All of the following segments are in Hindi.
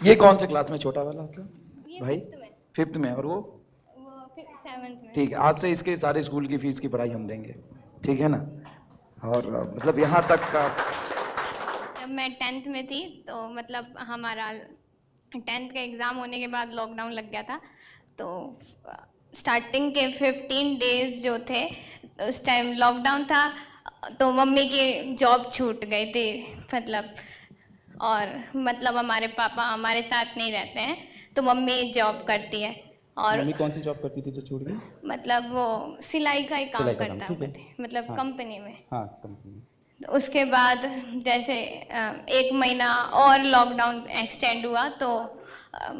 ये कौन से क्लास में छोटा वाला आपका भाई? फिफ्थ में। 5th में। और वो 7th में। ठीक है, आज से इसके सारे स्कूल की फीस की पढ़ाई हम देंगे, ठीक है ना? और मतलब यहाँ तक का जब मैं 10th में थी तो मतलब हमारा 10th का एग्ज़ाम होने के बाद लॉकडाउन लग गया था। तो स्टार्टिंग के 15 डेज जो थे उस टाइम लॉकडाउन था, तो मम्मी की जॉब छूट गई थी मतलब। और मतलब हमारे पापा हमारे साथ नहीं रहते हैं, तो मम्मी जॉब करती है। और मम्मी कौन सी जॉब करती थी जो छूट गई? मतलब वो सिलाई का ही काम सिलाई का काम, करता ठीक है। है मतलब हाँ। कंपनी में। हाँ, कंपनी। उसके बाद जैसे 1 महीना और लॉकडाउन एक्सटेंड हुआ, तो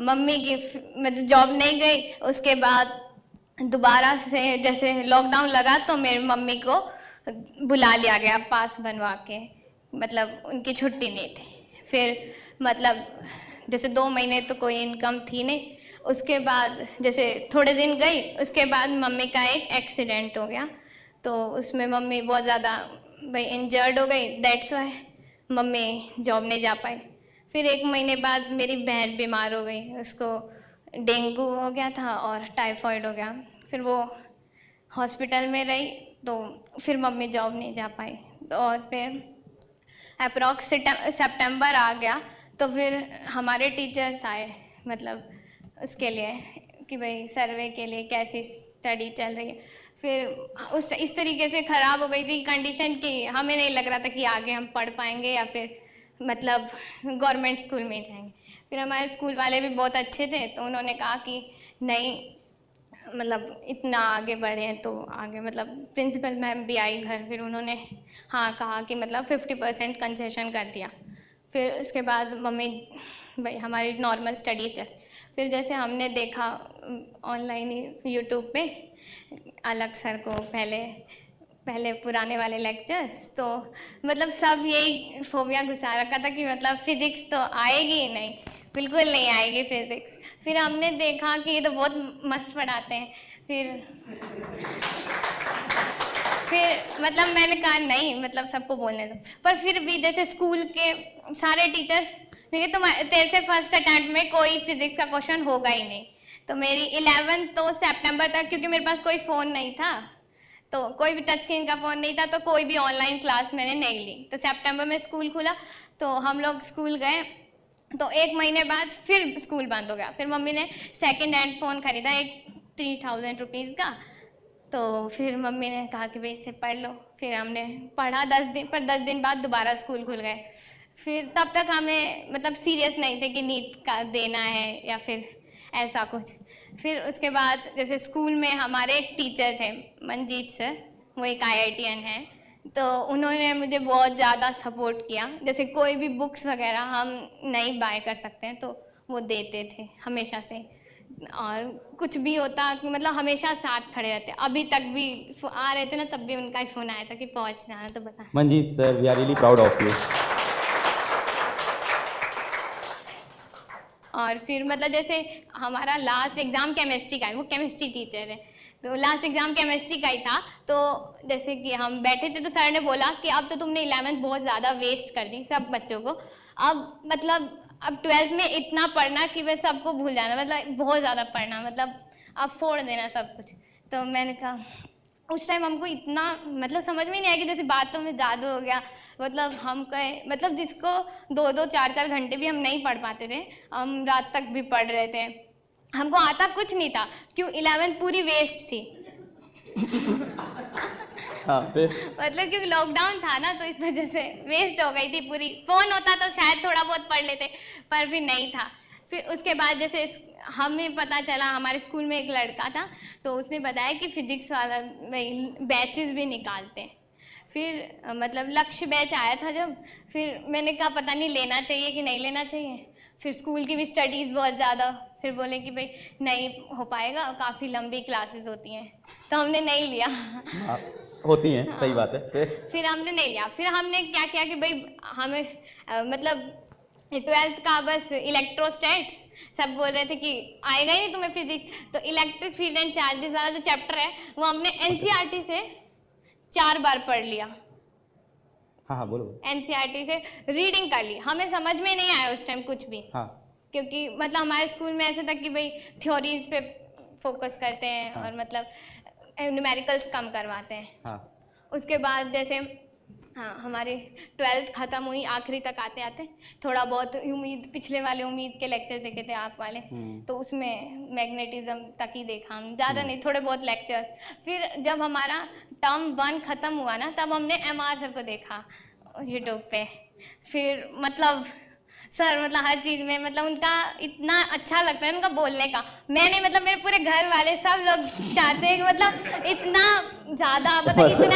मम्मी की मतलब जॉब नहीं गई। उसके बाद दोबारा से जैसे लॉकडाउन लगा तो मेरी मम्मी को बुला लिया गया पास बनवा के, मतलब उनकी छुट्टी नहीं थी। फिर मतलब जैसे 2 महीने तो कोई इनकम थी नहीं। उसके बाद जैसे थोड़े दिन गई, उसके बाद मम्मी का एक एक्सीडेंट हो गया, तो उसमें मम्मी बहुत ज़्यादा भाई इंजर्ड हो गई, दैट्स वाई मम्मी जॉब नहीं जा पाई। फिर 1 महीने बाद मेरी बहन बीमार हो गई, उसको डेंगू हो गया था और टाइफाइड हो गया। फिर वो हॉस्पिटल में रही, तो फिर मम्मी जॉब नहीं जा पाई। और फिर अप्रॉक्स सितंबर आ गया, तो फिर हमारे टीचर्स आए मतलब उसके लिए कि भाई सर्वे के लिए कैसी स्टडी चल रही है। फिर उस इस तरीके से ख़राब हो गई थी कंडीशन कि हमें नहीं लग रहा था कि आगे हम पढ़ पाएंगे या फिर मतलब गवर्नमेंट स्कूल में ही जाएंगे। फिर हमारे स्कूल वाले भी बहुत अच्छे थे, तो उन्होंने कहा कि नहीं मतलब इतना आगे बढ़े हैं तो आगे मतलब प्रिंसिपल मैम भी आई घर, फिर उन्होंने हाँ कहा कि मतलब 50% कंसेशन कर दिया। फिर उसके बाद मम्मी भाई हमारी नॉर्मल स्टडी चल। फिर जैसे हमने देखा ऑनलाइन ही यूट्यूब पे अलग सर को पहले पुराने वाले लेक्चर्स, तो मतलब सब यही फोबिया घुसा रखा था कि मतलब फिजिक्स तो आएगी ही नहीं, बिल्कुल नहीं आएगी फिजिक्स। फिर हमने देखा कि ये तो बहुत मस्त पढ़ाते हैं। फिर मतलब मैंने कहा नहीं मतलब सबको बोलने दो। पर फिर भी जैसे स्कूल के सारे टीचर्स देखिए, तुम तेरे से फर्स्ट अटेम्प्ट में कोई फिजिक्स का क्वेश्चन होगा ही नहीं। तो मेरी 11 तो सितंबर तक, क्योंकि मेरे पास कोई फ़ोन नहीं था, तो कोई भी टच स्क्रीन का फ़ोन नहीं था, तो कोई भी ऑनलाइन क्लास मैंने नहीं ली। तो सितंबर में स्कूल खुला, तो हम लोग स्कूल गए, तो 1 महीने बाद फिर स्कूल बंद हो गया। फिर मम्मी ने सेकेंड हैंड फ़ोन खरीदा एक 3000 रुपीज़ का। तो फिर मम्मी ने कहा कि भाई इससे पढ़ लो। फिर हमने पढ़ा 10 दिन, पर 10 दिन बाद दोबारा स्कूल खुल गए। फिर तब तक हमें मतलब सीरियस नहीं थे कि नीट का देना है या फिर ऐसा कुछ। फिर उसके बाद जैसे स्कूल में हमारे एक टीचर थे मंजीत सर, वो एक IITian है, तो उन्होंने मुझे बहुत ज़्यादा सपोर्ट किया। जैसे कोई भी बुक्स वगैरह हम नहीं बाय कर सकते हैं, तो वो देते थे हमेशा से। और कुछ भी होता मतलब हमेशा साथ खड़े रहते। अभी तक भी आ रहे थे ना, तब भी उनका ही फ़ोन आया था कि पहुँचना है, तो बता। Manjeet sir, we are really proud of you. और फिर मतलब जैसे हमारा लास्ट एग्ज़ाम केमिस्ट्री का है, वो केमिस्ट्री टीचर है, तो लास्ट एग्ज़ाम केमिस्ट्री का ही था। तो जैसे कि हम बैठे थे, तो सर ने बोला कि अब तो तुमने 11th बहुत ज़्यादा वेस्ट कर दी सब बच्चों को, अब मतलब अब 12th में इतना पढ़ना कि वह सबको भूल जाना, मतलब बहुत ज़्यादा पढ़ना, मतलब अब फोड़ देना सब कुछ। तो मैंने कहा उस टाइम हमको इतना मतलब समझ में नहीं आया कि जैसे बातों में जादू हो गया। मतलब हम कहे मतलब जिसको 2-2 4-4 घंटे भी हम नहीं पढ़ पाते थे, हम रात तक भी पढ़ रहे थे। हमको आता कुछ नहीं था, क्यों 11th पूरी वेस्ट थी। हाँ, फिर मतलब क्योंकि लॉकडाउन था ना, तो इस वजह से वेस्ट हो गई थी पूरी। फ़ोन होता तो शायद थोड़ा बहुत पढ़ लेते, पर फिर नहीं था। फिर उसके बाद जैसे हमें पता चला, हमारे स्कूल में एक लड़का था, तो उसने बताया कि फिजिक्स वाला बैचेस भी निकालते हैं। फिर मतलब लक्ष्य बैच आया था जब, फिर मैंने कहा पता नहीं लेना चाहिए कि नहीं लेना चाहिए। फिर स्कूल की भी स्टडीज़ बहुत ज़्यादा, फिर बोले कि भाई नहीं हो पाएगा, काफ़ी लंबी क्लासेस होती हैं, तो हमने नहीं लिया। हाँ, होती हैं, सही बात है। फिर हमने नहीं लिया। फिर हमने क्या किया कि भाई हमें मतलब 12th का बस इलेक्ट्रोस्टैट्स, सब बोल रहे थे कि आएगा ही नहीं तुम्हें फिजिक्स, तो इलेक्ट्रिक फील्ड एंड चार्जेस वाला जो चैप्टर है वो हमने NCERT से 4 बार पढ़ लिया। हाँ हाँ, बोलो। NCERT से रीडिंग कर ली, हमें समझ में नहीं आया उस टाइम कुछ भी। हाँ, क्योंकि मतलब हमारे स्कूल में ऐसा था कि भाई थ्योरीज पे फोकस करते हैं और मतलब न्यूमेरिकल्स कम करवाते हैं। हाँ उसके बाद जैसे हाँ हमारी 12th ख़त्म हुई, आखिरी तक आते आते थोड़ा बहुत उम्मीद, पिछले वाले उम्मीद के लेक्चर देखे थे आप वाले, तो उसमें मैग्नेटिज्म तक ही देखा हम, ज़्यादा नहीं, थोड़े बहुत लेक्चर्स। फिर जब हमारा टर्म 1 ख़त्म हुआ ना, तब हमने MR सर को देखा यूट्यूब पे। फिर मतलब सर मतलब हर चीज़ में मतलब उनका इतना अच्छा लगता है उनका बोलने का। मैंने मतलब मेरे पूरे घर वाले सब लोग चाहते हैं कि मतलब इतना ज़्यादा मतलब इतनी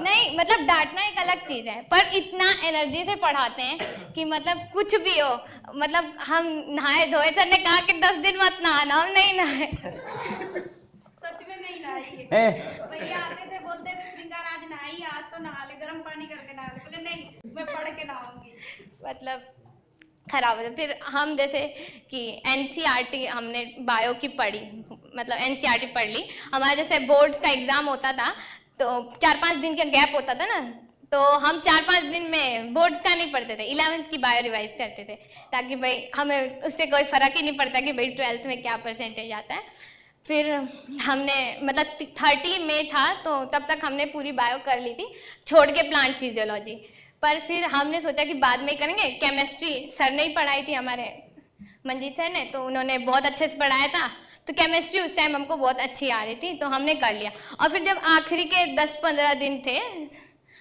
नहीं, मतलब डांटना एक अलग चीज़ है, पर इतना एनर्जी से पढ़ाते हैं कि मतलब कुछ भी हो, मतलब हम नहाए धोए, सर ने कहा कि 10 दिन मत नहाना, हम नहीं नहाए। सच में नहीं नहाई हैं? भैया आते थे, बोलते थे श्रृंगार आज नहाई, आज तो नहा ले, गर्म पानी करके नहा ले। बोले नहीं, मैं पढ़ के नहाऊंगी। मतलब खराब है। फिर हम जैसे कि NCERT हमने बायो की पढ़ी, मतलब NCERT पढ़ ली। हमारे जैसे बोर्ड्स का एग्ज़ाम होता था तो 4-5 दिन का गैप होता था ना, तो हम 4-5 दिन में बोर्ड्स का नहीं पढ़ते थे, 11th की बायो रिवाइज करते थे, ताकि भाई हमें उससे कोई फ़र्क ही नहीं पड़ता कि भाई 12th में क्या परसेंटेज आता है। फिर हमने मतलब 30 मई था तो तब तक हमने पूरी बायो कर ली थी, छोड़ के प्लांट फिजियोलॉजी। पर फिर हमने सोचा कि बाद में करेंगे। केमिस्ट्री सर ने ही पढ़ाई थी, हमारे मंजीत सर ने, तो उन्होंने बहुत अच्छे से पढ़ाया था, तो केमिस्ट्री उस टाइम हमको बहुत अच्छी आ रही थी, तो हमने कर लिया। और फिर जब आखिरी के 10-15 दिन थे,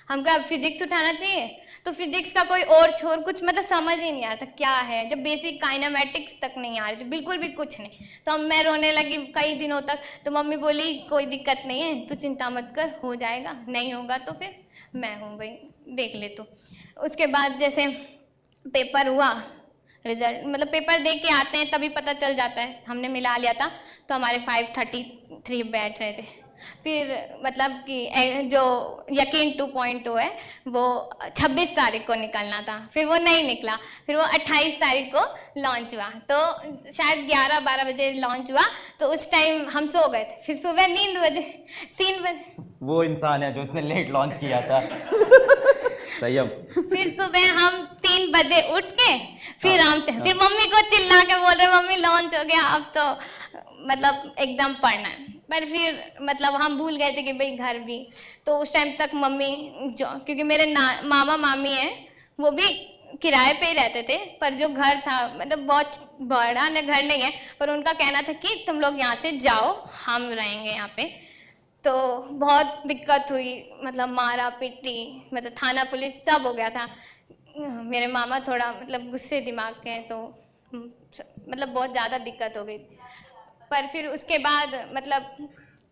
हमको अब फिजिक्स उठाना चाहिए, तो फिजिक्स का कोई और छोर कुछ मतलब समझ ही नहीं आता क्या है, जब बेसिक काइनेमेटिक्स तक नहीं आ रही थी, बिल्कुल भी कुछ नहीं। तो मैं रोने लगी कई दिनों तक, तो मम्मी बोली कोई दिक्कत नहीं है, तू चिंता मत कर, हो जाएगा, नहीं होगा तो फिर मैं हूँ भाई, देख ले तो। उसके बाद जैसे पेपर हुआ, रिजल्ट मतलब पेपर दे के आते हैं तभी पता चल जाता है, हमने मिला लिया था, तो हमारे 533 बैठ रहे थे। फिर मतलब कि जो यकीन 2.0 है वो 26 तारीख को निकलना था, फिर वो नहीं निकला, फिर वो 28 तारीख को लॉन्च हुआ, तो शायद 11-12 बजे लॉन्च हुआ, तो उस टाइम हम सो गए थे। फिर सुबह नींद बजे 3 बजे, वो इंसान है जो इसने लेट लॉन्च किया था। सही है। फिर सुबह हम 3 बजे उठ के फिर मम्मी को चिल्ला के बोल रहे मम्मी लॉन्च हो गया, अब तो मतलब एकदम पढ़ना है। पर फिर मतलब हम भूल गए थे कि भाई घर भी, तो उस टाइम तक मम्मी जो, क्योंकि मेरे मामा मामी हैं वो भी किराए पे ही रहते थे, पर जो घर था मतलब बहुत बड़ा घर नहीं है, पर उनका कहना था कि तुम लोग यहाँ से जाओ, हम रहेंगे यहाँ पे। तो बहुत दिक्कत हुई, मतलब मारा पिटी, मतलब थाना पुलिस सब हो गया था। मेरे मामा थोड़ा मतलब गुस्से दिमाग के हैं, तो मतलब बहुत ज़्यादा दिक्कत हो गई। पर फिर उसके बाद मतलब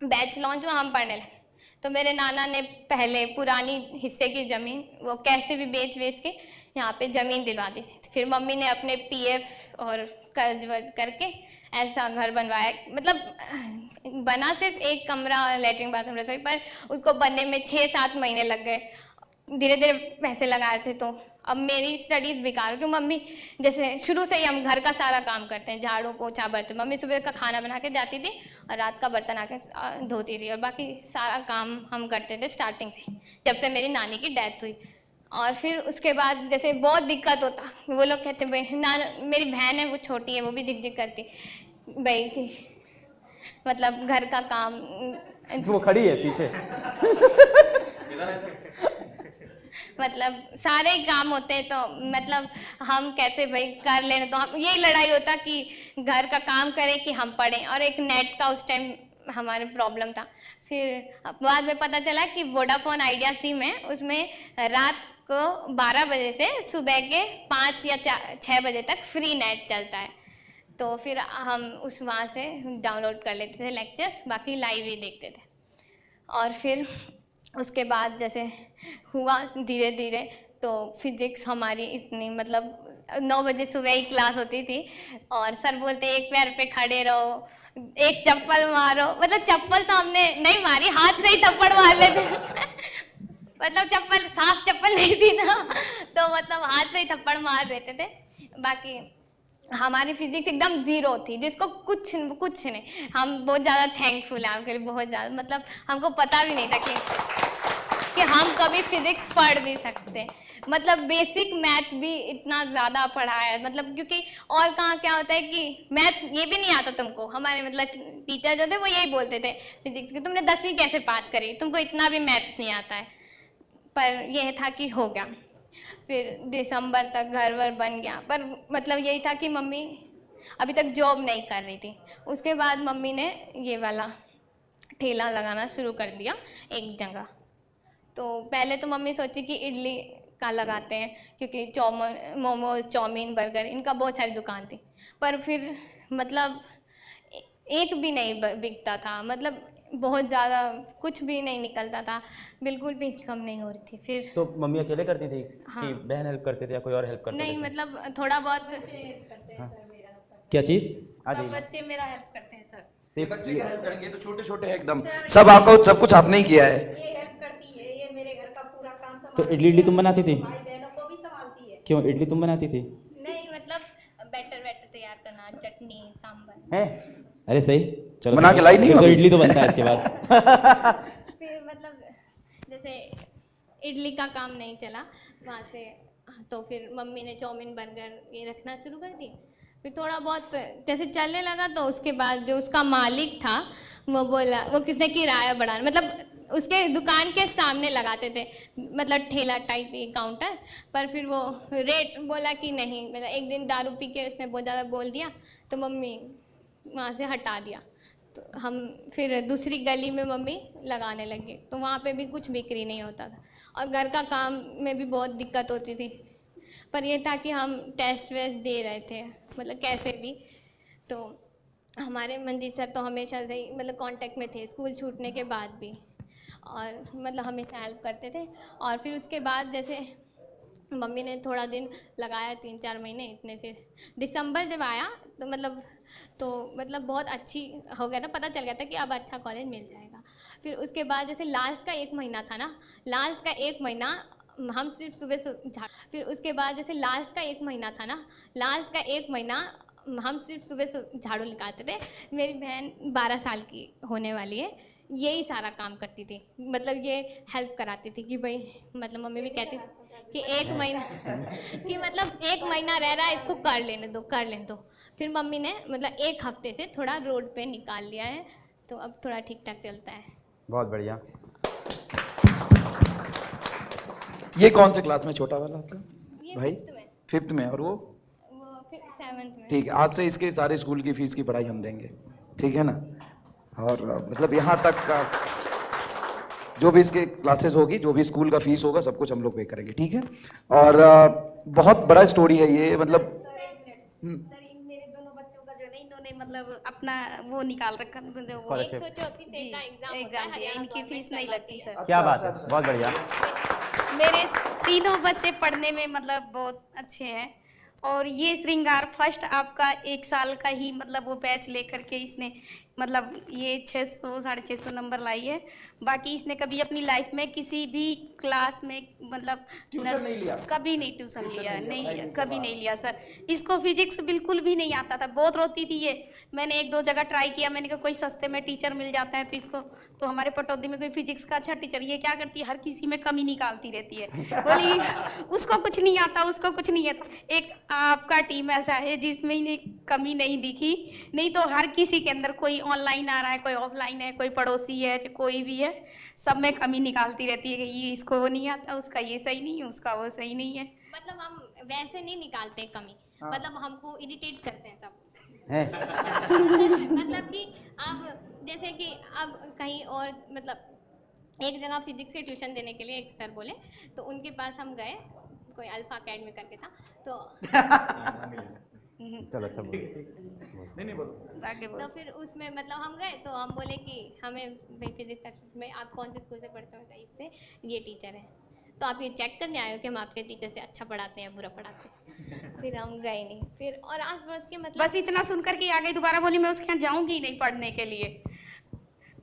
बैच लॉन्च हुआ, हम पढ़ने लगे, तो मेरे नाना ने पहले पुरानी हिस्से की ज़मीन वो कैसे भी बेच के यहाँ पे ज़मीन दिलवा दी थी। फिर मम्मी ने अपने PF और कर्ज वर्ज करके ऐसा घर बनवाया, मतलब बना सिर्फ 1 कमरा और लेटरिन बाथरूम रसोई, पर उसको बनने में 6-7 महीने लग गए, धीरे धीरे पैसे लगा रहे थे। तो अब मेरी स्टडीज़ बेकार, क्योंकि मम्मी जैसे शुरू से ही हम घर का सारा काम करते हैं, झाड़ू पोछा बर्तन, मम्मी सुबह का खाना बना के जाती थी और रात का बर्तन आके धोती थी, और बाकी सारा काम हम करते थे स्टार्टिंग से, जब से मेरी नानी की डेथ हुई। और फिर उसके बाद जैसे बहुत दिक्कत होता, वो लोग कहते भाई मेरी बहन है वो छोटी है, वो भी झिक करती भाई कि मतलब घर का काम, वो खड़ी है पीछे। मतलब सारे ही काम होते हैं, तो मतलब हम कैसे भाई कर लें, तो हम यही लड़ाई होता कि घर का काम करें कि हम पढ़ें, और एक नेट का उस टाइम हमारे प्रॉब्लम था। फिर बाद में पता चला कि वोडाफोन आइडिया सिम है, उसमें रात को 12 बजे से सुबह के 5 या 6 बजे तक फ्री नेट चलता है, तो फिर हम उस वहाँ से डाउनलोड कर लेते थे लेक्चर्स, बाकी लाइव ही देखते थे। और फिर उसके बाद जैसे हुआ धीरे धीरे, तो फिजिक्स हमारी इतनी मतलब 9 बजे सुबह ही क्लास होती थी, और सर बोलते 1 पैर पे खड़े रहो, 1 चप्पल मारो, मतलब चप्पल तो हमने नहीं मारी, हाथ से ही थप्पड़ मार लेते मतलब चप्पल साफ चप्पल नहीं थी ना, तो मतलब हाथ से ही थप्पड़ मार लेते थे। बाकी हमारी फिजिक्स एकदम 0 थी, जिसको कुछ नहीं, हम बहुत ज़्यादा थैंकफुल हैं आपके लिए, बहुत ज़्यादा, मतलब हमको पता भी नहीं था कि हम कभी फिजिक्स पढ़ भी सकते। मतलब बेसिक मैथ भी इतना ज़्यादा पढ़ाया, मतलब क्योंकि और कहाँ क्या होता है कि मैथ ये भी नहीं आता तुमको, हमारे मतलब टीचर जो थे वो यही बोलते थे फिजिक्स के, तुमने 10वीं कैसे पास करी, तुमको इतना भी मैथ नहीं आता है। पर यह था कि हो गया, फिर दिसंबर तक घर वर बन गया। पर मतलब यही था कि मम्मी अभी तक जॉब नहीं कर रही थी। उसके बाद मम्मी ने ये वाला ठेला लगाना शुरू कर दिया एक जगह। तो पहले तो मम्मी सोची कि इडली का लगाते हैं, क्योंकि मोमोज, चाउमीन, बर्गर इनका बहुत सारी दुकान थी। पर फिर मतलब एक भी नहीं बिकता था, मतलब बहुत ज़्यादा कुछ भी नहीं निकलता था, बिल्कुल भी इनकम नहीं हो रही थी। फिर तो मम्मी अकेले करती थी हाँ। कि बहन हेल्प करते थे या कोई और हेल्प करता नहीं था? मतलब थोड़ा बहुत क्या चीज़? आ सब जाइए। बच्चे मेरा हेल्प करते हैं सर। ये बच्चे क्या हेल्प करेंगे, तो छोटे छोटे हैं एकदम, सब आपको सब कुछ आपने ही किया है। ये हेल्प करती है, ये मेरे घर का पूरा काम तो संभालती इडली है, तुम बनाती थी? भाई बहनों को भी संभालती है। क्यों इडली तुम बनाती थी? नहीं, मतलब बैटर वैटर तैयार करना, चटनी, सांभर। हैं? अरे सही, चलो बना के लाई नहीं फिर तो अभी? इडली तो बनता है इसके बाद। फिर मतलब जैसे इडली का काम नहीं चला वहाँ से, तो फिर मम्मी ने चाउमीन, बर्गर ये रखना शुरू कर दिए। फिर थोड़ा बहुत जैसे चलने लगा, तो उसके बाद जो उसका मालिक था वो बोला, वो किसने किराया बढ़ाना, मतलब उसके दुकान के सामने लगाते थे, मतलब ठेला टाइप ये काउंटर। पर फिर वो रेट बोला कि नहीं, मतलब एक दिन दारू पी के उसने बहुत ज़्यादा बोल दिया, तो मम्मी वहाँ से हटा दिया। तो हम फिर दूसरी गली में मम्मी लगाने लगे, तो वहाँ पे भी कुछ बिक्री नहीं होता था, और घर का काम में भी बहुत दिक्कत होती थी। पर ये था कि हम टेस्ट वेस्ट दे रहे थे, मतलब कैसे भी। तो हमारे मंजीत सर तो हमेशा से ही मतलब कांटेक्ट में थे स्कूल छूटने के बाद भी, और मतलब हमेशा हेल्प करते थे। और फिर उसके बाद जैसे मम्मी ने थोड़ा दिन लगाया, 3-4 महीने इतने, फिर दिसंबर जब आया तो मतलब बहुत अच्छी हो गया था, पता चल गया था कि अब अच्छा कॉलेज मिल जाएगा। फिर उसके बाद जैसे लास्ट का 1 महीना था ना, लास्ट का 1 महीना हम सिर्फ सुबह फिर उसके बाद जैसे लास्ट का 1 महीना था ना, लास्ट का 1 महीना हम सिर्फ सुबह झाड़ू निकालते थे। मेरी बहन 12 साल की होने वाली है, यही सारा काम करती थी, मतलब ये हेल्प कराती थी कि भाई, मतलब मम्मी भी कहती थी कि 1 महीना कि मतलब 1 महीना रह रहा है, इसको कर लेने दो। फिर मम्मी ने मतलब 1 हफ्ते से थोड़ा रोड पे निकाल लिया है, तो अब थोड़ा ठीक ठाक चलता है। बहुत बढ़िया। ये कौन से क्लास में छोटा वाला आपका ये भाई? 5th में, 5th में, और वो 7th में। ठीक है, आज से इसके सारे स्कूल की फीस की पढ़ाई हम देंगे, ठीक है ना। और मतलब यहाँ तक का जो भी इसके क्लासेस होगी, जो भी स्कूल का फीस होगा, सब कुछ हम लोग पे करेंगे, ठीक है। और बहुत बड़ा स्टोरी है ये, मतलब सर मेरे दोनों बच्चों का जो है इन्होंने मतलब अपना वो निकाल रखा, जो वो 134 का एग्जाम होता है, हरियाणा इनकी गवर्नमेंट फीस नहीं करवाती लगती है। सर। क्या बात है, बहुत बढ़िया। मेरे तीनों बच्चे पढ़ने में मतलब बहुत अच्छे हैं, और ये श्रृंगार फर्स्ट आपका 1 साल का ही मतलब वो बैच लेकर के इसने मतलब ये 600-650 नंबर लाई है। बाकी इसने कभी अपनी लाइफ में किसी भी क्लास में मतलब ट्यूशन नहीं लिया? कभी नहीं ट्यूशन लिया, नहीं कभी नहीं लिया सर। इसको फिजिक्स बिल्कुल भी नहीं आता था, बहुत रोती थी ये। मैंने 1-2 जगह ट्राई किया, मैंने कहा कोई सस्ते में टीचर मिल जाता है तो इसको, तो हमारे पटौदी में कोई फिजिक्स का अच्छा टीचर, ये क्या करती है हर किसी में कमी निकालती रहती है, बोली उसको कुछ नहीं आता, उसको कुछ नहीं आता। एक आपका टीम ऐसा है जिसमें इन्हें कमी नहीं दिखी, नहीं तो हर किसी के अंदर कोई ऑनलाइन आ रहा है, कोई ऑफलाइन है, कोई पड़ोसी है, कोई भी है, सब में कमी निकालती रहती है कि ये इसको वो नहीं आता, उसका ये सही नहीं है, उसका वो सही नहीं है। मतलब हम वैसे नहीं निकालते कमी, मतलब हमको इरिटेट करते हैं सब। हैं? मतलब कि अब जैसे कि अब कहीं और मतलब एक जगह फिजिक्स के ट्यूशन देने के लिए एक सर बोले, तो उनके पास हम गए, कोई अल्फा अकेडमी करके था, तो चलो अच्छा बोलो। नहीं बोलो। आगे तो बोलो। फिर उसमें मतलब हम गए, तो हम बोले कि हमें भाई फिजिक्स में आप कौन से स्कूल से पढ़ते हो, इससे ये टीचर है, तो आप ये चेक करने आए हो कि हम आपके टीचर से अच्छा पढ़ाते हैं बुरा पढ़ाते हैं। फिर हम गए नहीं, फिर और आस पड़ोस के मतलब बस इतना सुनकर के आगे दोबारा बोली मैं उसके यहाँ जाऊंगी नहीं पढ़ने के लिए।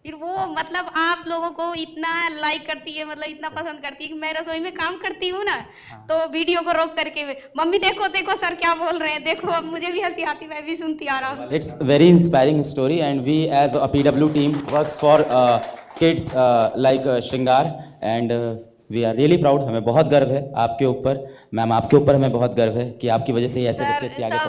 फिर वो मतलब आप लोगों को इतना लाइक करती है, मतलब इतना पसंद करती है कि मैं रसोई में काम करती हूँ ना, तो वीडियो को रोक करके मम्मी देखो देखो सर क्या बोल रहे हैं, देखो। अब मुझे भी हंसी आती, मैं भी सुनती आ रहा हूँ। It's very inspiring story, and we as a PW team works for kids like Shringar, and we are really proud, हमें बहुत गर्व है आपके ऊपर। मैम आपके ऊपर हमें बहुत गर्व है कि आपकी वजह से ही ऐसे सर, बच्चे इतने आगे सब